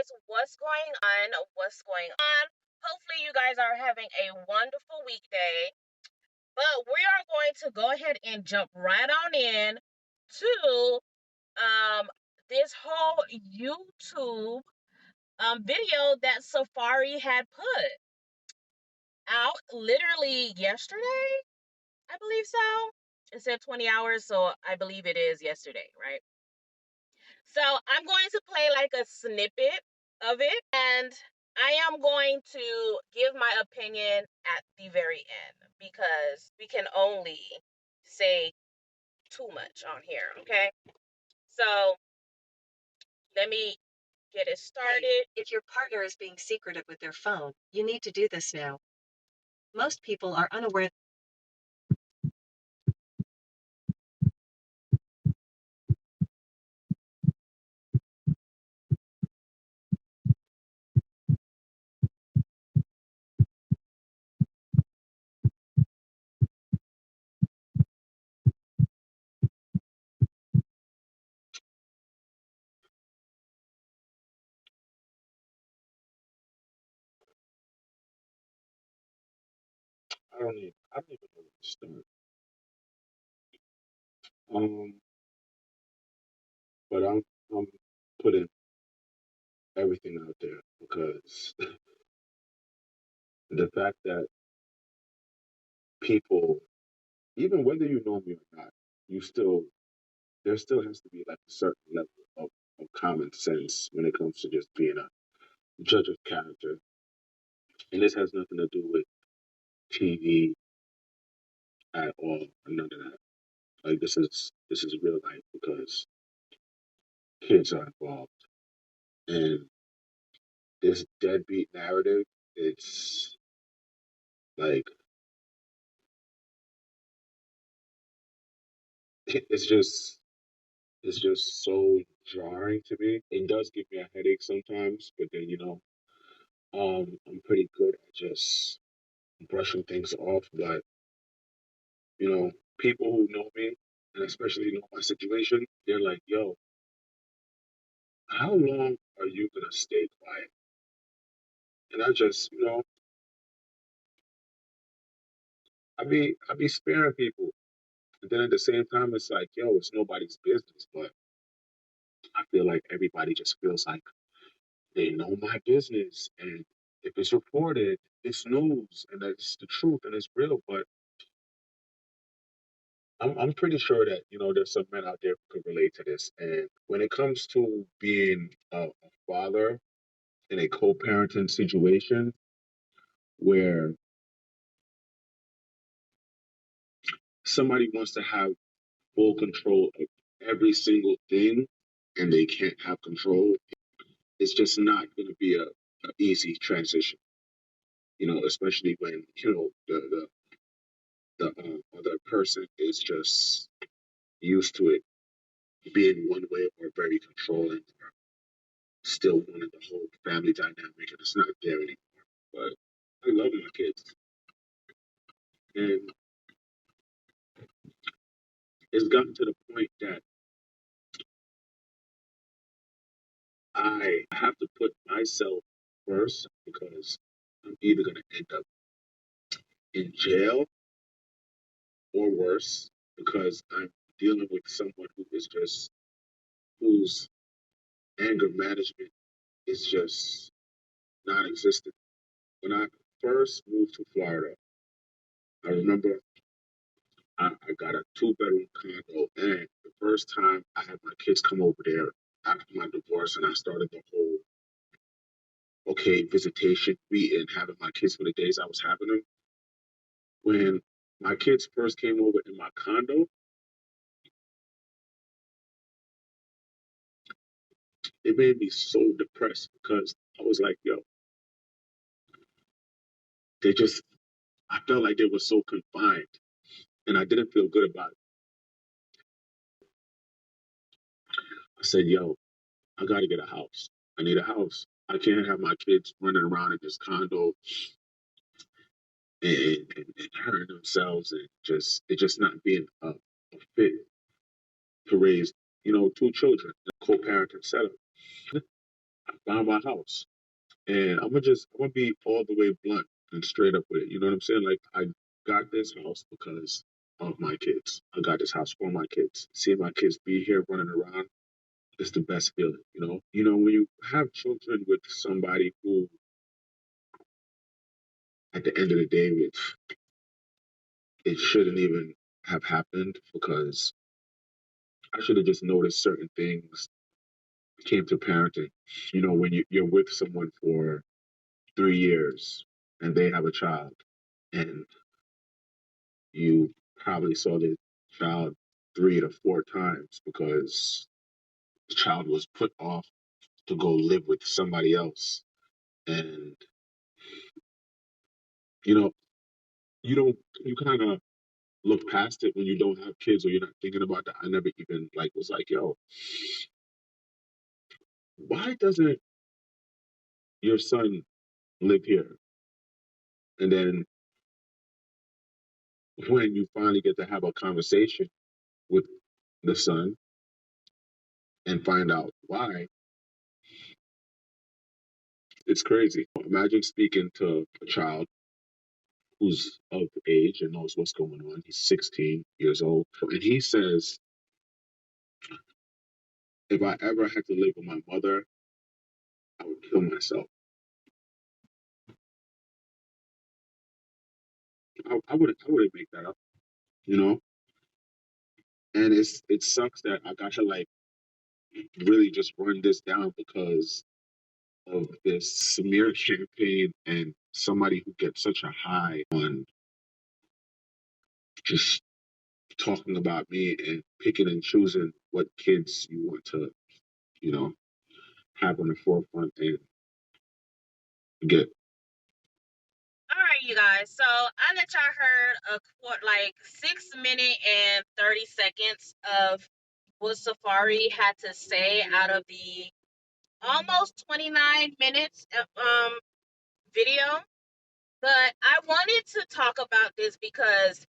guys what's going on. What's going on? Hopefully, you guys are having a wonderful weekday. But we are going to go ahead and jump right on in to this whole YouTube video that Sarfaree had put out literally yesterday. I believe so. It said 20 hours, so I believe it is yesterday, right? So I'm going to play like a snippet of it, and I am going to give my opinion at the very end because we can only say too much on here, okay? So let me get it started. Hey, if your partner is being secretive with their phone, you need to do this now. Most people are unaware. I don't even know where to start. Um, but I'm putting everything out there because the fact that people, even whether you know me or not, you still there still has to be like a certain level of common sense when it comes to just being a judge of character. And this has nothing to do with TV at all, none of that. Like this is real life because kids are involved. And this deadbeat narrative, it's like it's just it's just so jarring to me. It does give me a headache sometimes, but then I'm pretty good at just brushing things off. But you know, people who know me and especially know my situation, they're like, "Yo, how long are you gonna stay quiet?" And I just, I be sparing people. And then at the same time, it's like, yo, it's nobody's business. But I feel like everybody just feels like they know my business, and if it's reported, it's news, and it's the truth, and it's real. But I'm pretty sure that there's some men out there who can relate to this. And when it comes to being a father in a co-parenting situation where somebody wants to have full control of every single thing, and they can't have control, it's just not going to be a easy transition. Especially when the other person is just used to it being one way or very controlling, or still wanting the whole family dynamic, and it's not there anymore. But I love my kids, and it's gotten to the point that I have to put myself first because I'm either going to end up in jail or worse because I'm dealing with someone whose anger management is just non-existent. When I first moved to Florida, I remember I got a two-bedroom condo, and the first time I had my kids come over there after my divorce, and I started the whole visitation meeting, having my kids for the days I was having them. When my kids first came over in my condo, it made me so depressed because I was like, yo, they just I felt like they were so confined, and I didn't feel good about it. I said, yo, I got to get a house. I need a house. I can't have my kids running around in this condo and hurting themselves and just not being a fit to raise, two children, a co-parenting setup. I found my house. And I'm gonna be all the way blunt and straight up with it. You know what I'm saying? Like I got this house because of my kids. I got this house for my kids. Seeing my kids be here running around is the best feeling, you know? You know, when you have children with somebody who at the end of the day it shouldn't even have happened because I should have just noticed certain things came to parenting. You know, when you're with someone for 3 years and they have a child and you probably saw the child 3 to 4 times because the child was put off to go live with somebody else. And, you know, you kind of look past it when you don't have kids or you're not thinking about that. I never even like was like, yo, why doesn't your son live here? And then when you finally get to have a conversation with the son and find out why, it's crazy. Imagine speaking to a child who's of age and knows what's going on. He's 16 years old. And he says, if I ever had to live with my mother, I would kill myself. I wouldn't make that up, you know? And it sucks that I gotta like really just run this down because of this smear campaign and somebody who gets such a high on just talking about me and picking and choosing what kids you want to, you know, have on the forefront and get. All right, you guys. So I let y'all heard like 6 minutes and 30 seconds of what Sarfaree had to say out of the almost 29 minutes of video. But I wanted to talk about this because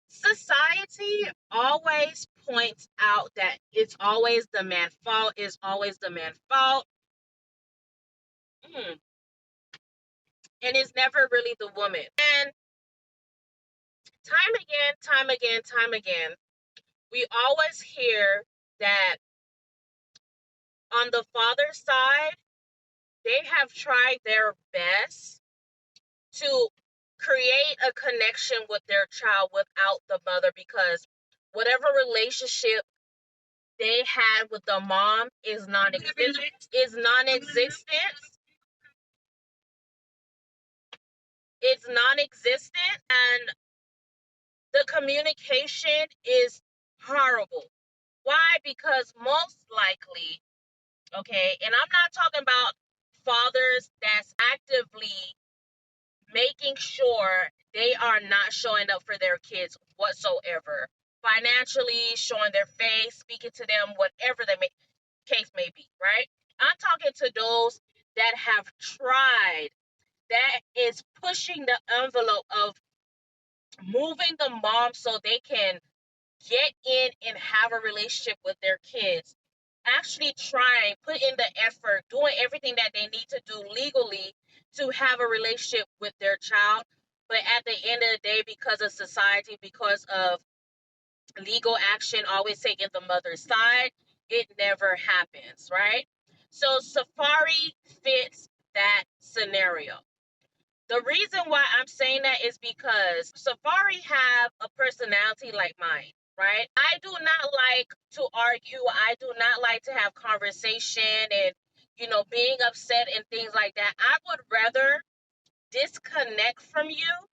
society always points out that it's always the man's fault, it's always the man's fault. And it's never really the woman. And time again, we always hear that on the father's side, they have tried their best to create a connection with their child without the mother because whatever relationship they had with the mom is non-existent. It's non-existent, and the communication is horrible. Why? Because most likely, okay, and I'm not talking about fathers that's actively making sure they are not showing up for their kids whatsoever, financially, showing their face, speaking to them, whatever the case may be, right? I'm talking to those that have tried, that is pushing the envelope of moving the mom so they can get in and have a relationship with their kids, actually trying, put in the effort, doing everything that they need to do legally to have a relationship with their child. But at the end of the day, because of society, because of legal action always taking the mother's side, it never happens, right? So Sarfaree fits that scenario. The reason why I'm saying that is because Sarfaree have a personality like mine, right? I do not like to argue. I do not like to have conversation and, being upset and things like that. I would rather disconnect from you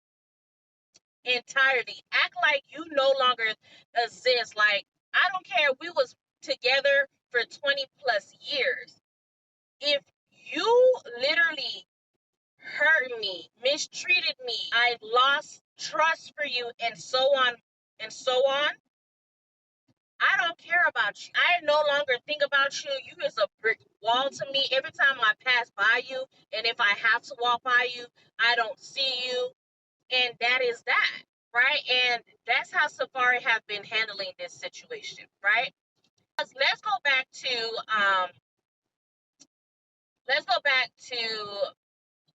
entirely. Act like you no longer exist. Like, I don't care if we was together for 20 plus years. If you literally hurt me, mistreated me, I lost trust for you, and so on and so on, I don't care about you. I no longer think about you. You is a brick wall to me. Every time I pass by you, and if I have to walk by you, I don't see you. And that is that, right? And that's how Sarfaree have been handling this situation, right? Let's go back to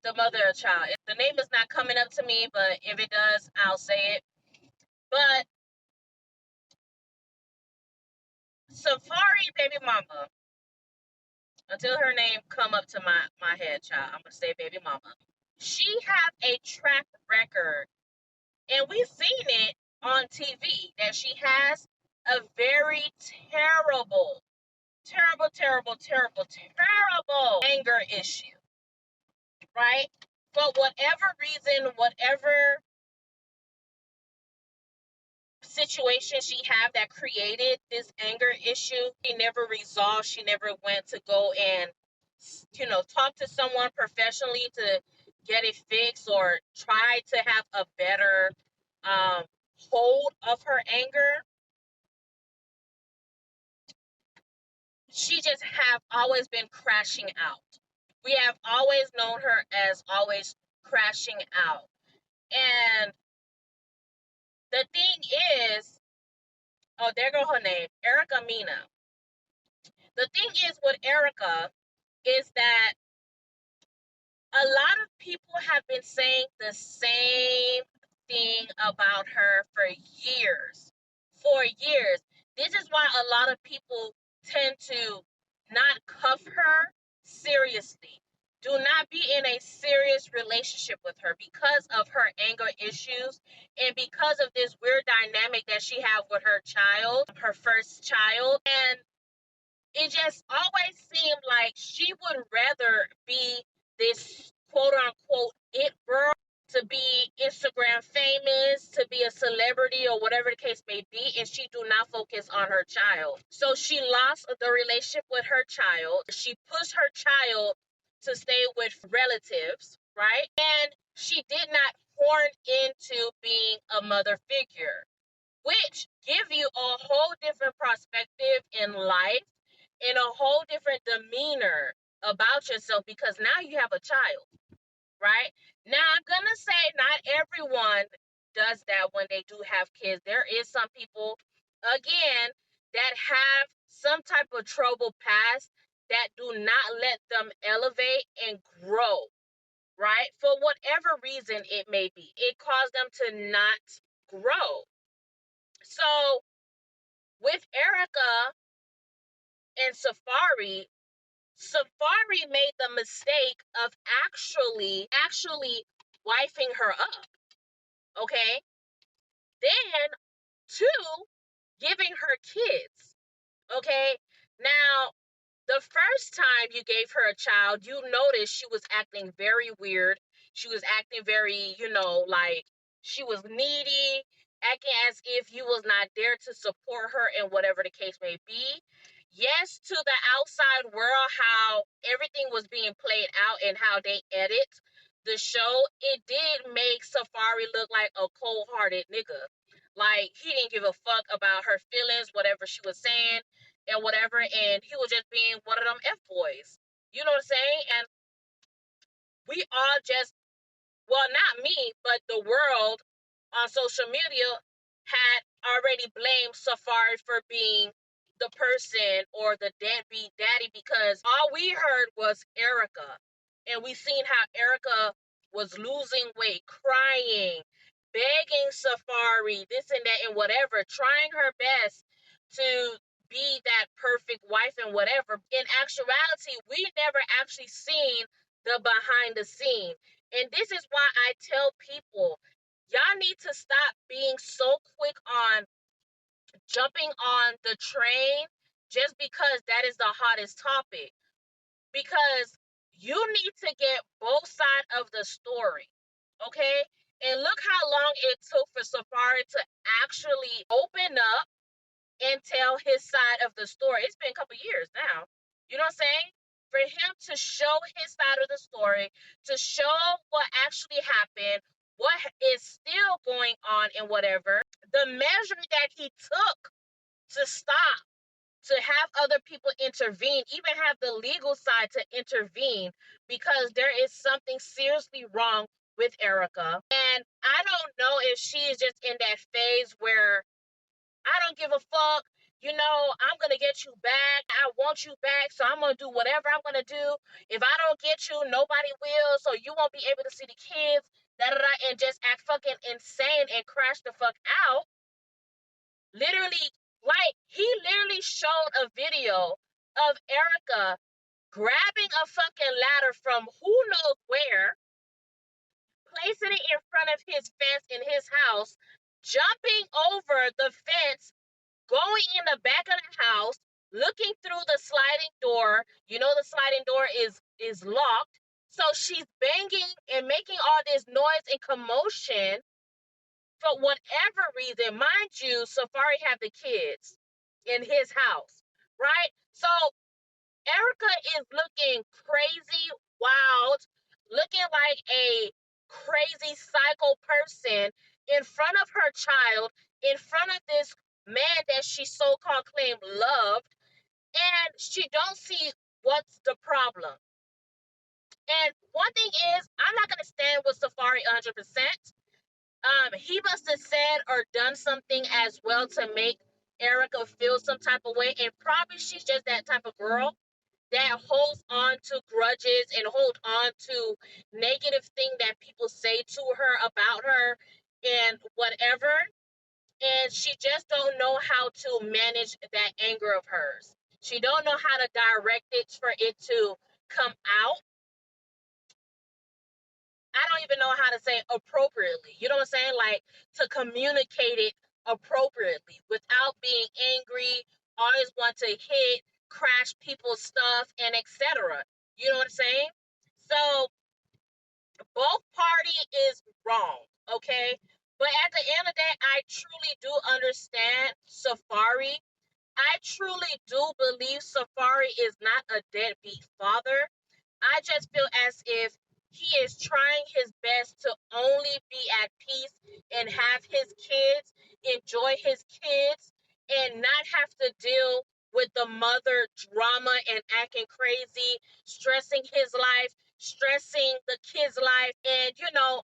the mother of child. The name is not coming up to me, but if it does, I'll say it. But Sarfaree baby mama, until her name come up to my head, child, I'm gonna say baby mama. She have a track record, and we've seen it on TV that she has a very terrible, terrible, terrible, terrible, terrible anger issue, right? For whatever reason, whatever situation she had that created this anger issue, she never resolved. She never went to go and, talk to someone professionally to get it fixed or try to have a better um, hold of her anger. She just have always been crashing out. We have always known her as always crashing out. And the thing is, oh, there go her name, Eric Mena. The thing is with Erica is that a lot of people have been saying the same thing about her for years. For years. This is why a lot of people tend to not cuff her seriously. Do not be in a serious relationship with her because of her anger issues and because of this weird dynamic that she had with her child, her first child. And it just always seemed like she would rather be this quote unquote it girl, to be Instagram famous, to be a celebrity or whatever the case may be, and she do not focus on her child. So she lost the relationship with her child. She pushed her child to stay with relatives, right? And she did not horn into being a mother figure, which give you a whole different perspective in life and a whole different demeanor about yourself because now you have a child, right? Now, I'm going to say not everyone does that when they do have kids. There is some people, again, that have some type of troubled past that do not let them elevate and grow, right? For whatever reason it may be. It caused them to not grow. So with Erica and Sarfaree made the mistake of actually wifing her up. Okay? Then two, giving her kids. Okay? Now, the first time you gave her a child, you noticed she was acting very weird. She was acting very, like she was needy, acting as if you was not there to support her in whatever the case may be. Yes, to the outside world, how everything was being played out and how they edit the show, it did make Sarfaree look like a cold-hearted nigga. Like, he didn't give a fuck about her feelings, whatever she was saying and whatever, and he was just being one of them F-boys. You know what I'm saying? And we all just, well, not me, but the world on social media had already blamed Sarfaree for being the person or the deadbeat daddy because all we heard was Erica. And we seen how Erica was losing weight, crying, begging Sarfaree, this and that and whatever, trying her best to be that perfect wife and whatever. In actuality, we never actually seen the behind the scene. And this is why I tell people, y'all need to stop being so quick on jumping on the train just because that is the hottest topic. Because you need to get both sides of the story, okay? And look how long it took for Sarfaree to actually open up and tell his side of the story. It's been a couple years now. You know what I'm saying? For him to show his side of the story, to show what actually happened, what is still going on and whatever, the measure that he took to stop, to have other people intervene, even have the legal side to intervene because there is something seriously wrong with Erica. And I don't know if she is just in that phase where I don't give a fuck. I'm going to get you back. I want want you back, so I'm gonna do whatever I'm gonna do. If I don't get you, nobody will, so you won't be able to see the kids, da da da, and just act fucking insane and crash the fuck out. Literally, like, he literally showed a video of Erica grabbing a fucking ladder from who knows where, placing it in front of his fence in his house, jumping over the fence, going in the back of the house, looking through the sliding door. You know the sliding door is locked. So she's banging and making all this noise and commotion for whatever reason. Mind you, Sarfaree have the kids in his house, right? So Erica is looking crazy, wild, looking like a crazy psycho person in front of her child, in front of this man that she so-called claimed loved, and she don't see what's the problem. And one thing is, I'm not gonna stand with Sarfaree 100%. He must have said or done something as well to make Erica feel some type of way, and probably she's just that type of girl that holds on to grudges and hold on to negative thing that people say to her about her and whatever, and she just don't know how to manage that anger of hers. She don't know how to direct it for it to come out. I don't even know how to say appropriately. You know what I'm saying? Like, to communicate it appropriately without being angry, always want to hit, crash people's stuff, and etc. You know what I'm saying? So both party is wrong, okay? But at the end of the day, I truly do understand Sarfaree. I truly do believe Sarfaree is not a deadbeat father. I just feel as if he is trying his best to only be at peace and have his kids, enjoy his kids, and not have to deal with the mother drama and acting crazy, stressing his life, stressing the kid's life, and,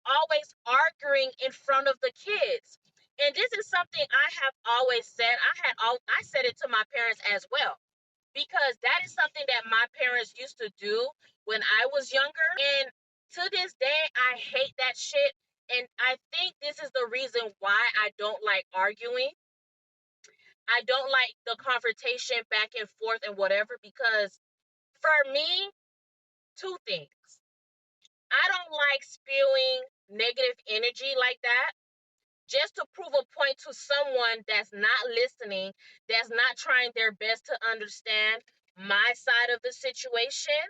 always arguing in front of the kids. And this is something I have always said. I said it to my parents as well, because that is something that my parents used to do when I was younger. And to this day, I hate that shit. And I think this is the reason why I don't like arguing. I don't like the confrontation back and forth and whatever, because for me, two things. I don't like spewing negative energy like that just to prove a point to someone that's not listening, that's not trying their best to understand my side of the situation.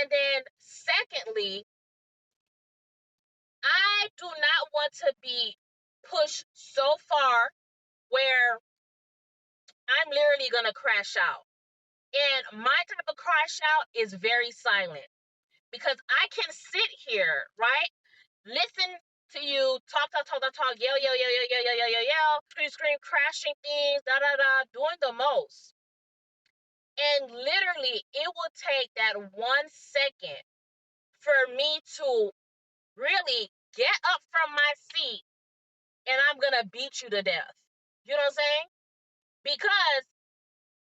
And then secondly, I do not want to be pushed so far where I'm literally going to crash out. And my type of crash out is very silent, because I can sit here, right? Listen to you talk, yell, scream, crashing things, da da da, doing the most. And literally, it will take that 1 second for me to really get up from my seat, and I'm gonna beat you to death. You know what I'm saying? Because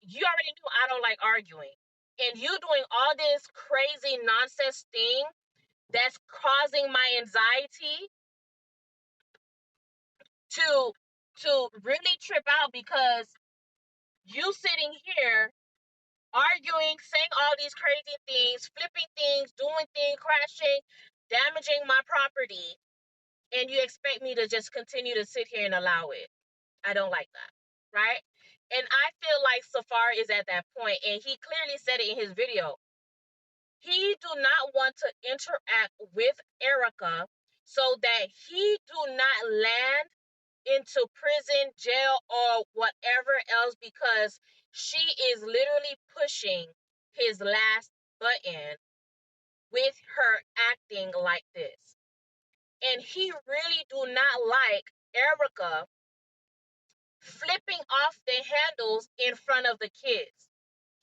you already knew I don't like arguing. And you doing all this crazy nonsense thing that's causing my anxiety to really trip out, because you sitting here arguing, saying all these crazy things, flipping things, doing things, crashing, damaging my property, and you expect me to just continue to sit here and allow it. I don't like that, right? And I feel like Sarfaree is at that point, and he clearly said it in his video. He do not want to interact with Erica so that he do not land into prison, jail, or whatever else, because she is literally pushing his last button with her acting like this. And he really do not like Erica flipping off the handles in front of the kids.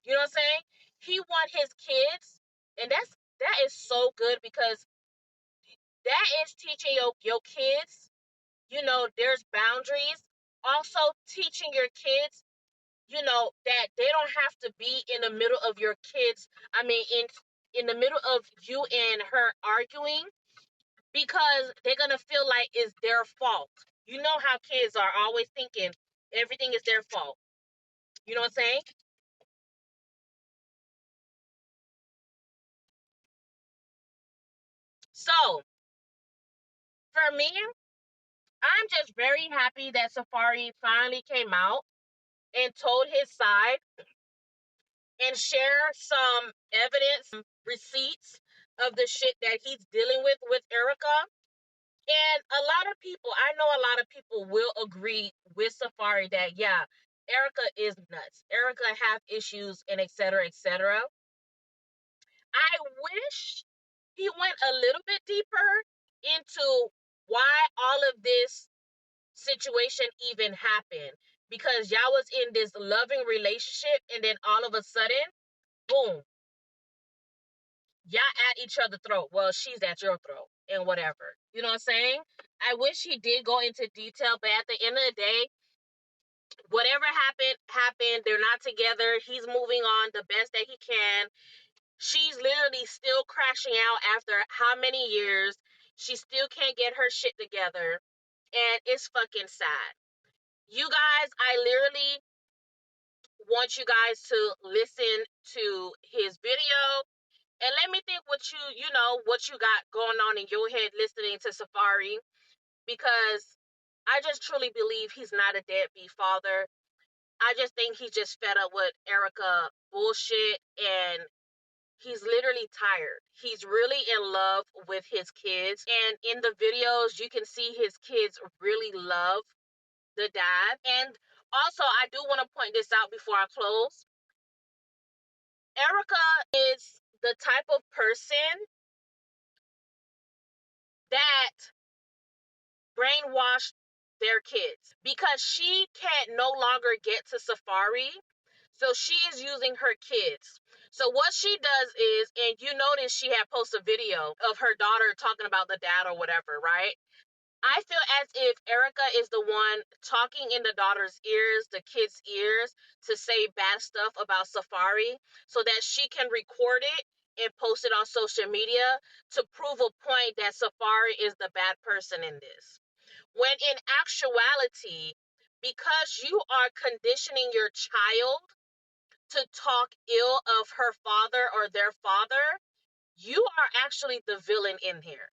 You know what I'm saying? He want his kids, and that is so good, because that is teaching your kids, there's boundaries. Also teaching your kids that they don't have to be in the middle of your kids. I mean, in the middle of you and her arguing, because they're gonna feel like it's their fault. You know how kids are always thinking everything is their fault. You know what I'm saying? So for me, I'm just very happy that Sarfaree finally came out and told his side and share some evidence, receipts of the shit that he's dealing with Erica. And a lot of people, I know a lot of people will agree with Sarfaree that, yeah, Erica is nuts. Erica have issues and et cetera, et cetera. I wish he went a little bit deeper into why all of this situation even happened. Because y'all was in this loving relationship and then all of a sudden, boom, y'all at each other's throat. Well, she's at your throat and whatever. You know what I'm saying? I wish he did go into detail, but at the end of the day, whatever happened, happened. They're not together. He's moving on the best that he can. She's literally still crashing out after how many years? She still can't get her shit together. And it's fucking sad. You guys, I literally want you guys to listen to his video and let me think what what you got going on in your head listening to Sarfaree, because I just truly believe he's not a deadbeat father. I just think he's just fed up with Erica bullshit, and he's literally tired. He's really in love with his kids, and in the videos you can see his kids really love the dad. And also, I do want to point this out before I close. Erica is the type of person that brainwashed their kids, because she can't no longer get to Sarfaree, so she is using her kids. So what she does is, and you notice she had posted a video of her daughter talking about the dad or whatever, right? I feel as if Erica is the one talking in the daughter's ears, the kids' ears, to say bad stuff about Sarfaree so that she can record it and post it on social media to prove a point that Sarfaree is the bad person in this. When in actuality, because you are conditioning your child to talk ill of her father or their father, you are actually the villain in here.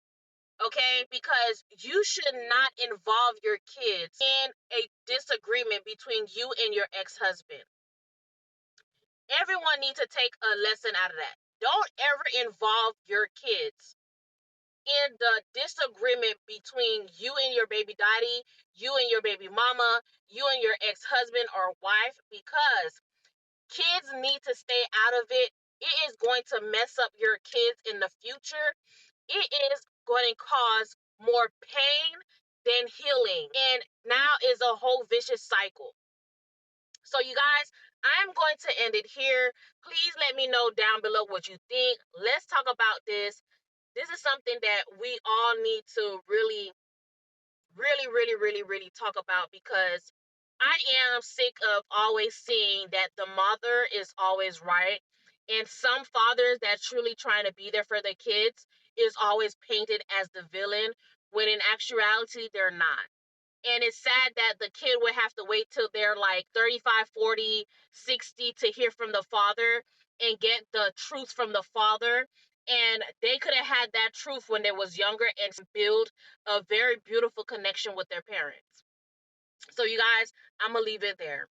Okay, because you should not involve your kids in a disagreement between you and your ex-husband. Everyone needs to take a lesson out of that. Don't ever involve your kids in the disagreement between you and your baby daddy, you and your baby mama, you and your ex-husband or wife, because kids need to stay out of it. It is going to mess up your kids in the future. It is going to cause more pain than healing. And now is a whole vicious cycle. So you guys, I'm going to end it here. Please let me know down below what you think. Let's talk about this. This is something that we all need to really, really, really, really, really talk about, because I am sick of always seeing that the mother is always right, and some fathers that truly trying to be there for their kids is always painted as the villain, when in actuality they're not. And it's sad that the kid would have to wait till they're like 35, 40, 60 to hear from the father and get the truth from the father. And they could have had that truth when they was younger and build a very beautiful connection with their parents. So you guys, I'm going to leave it there.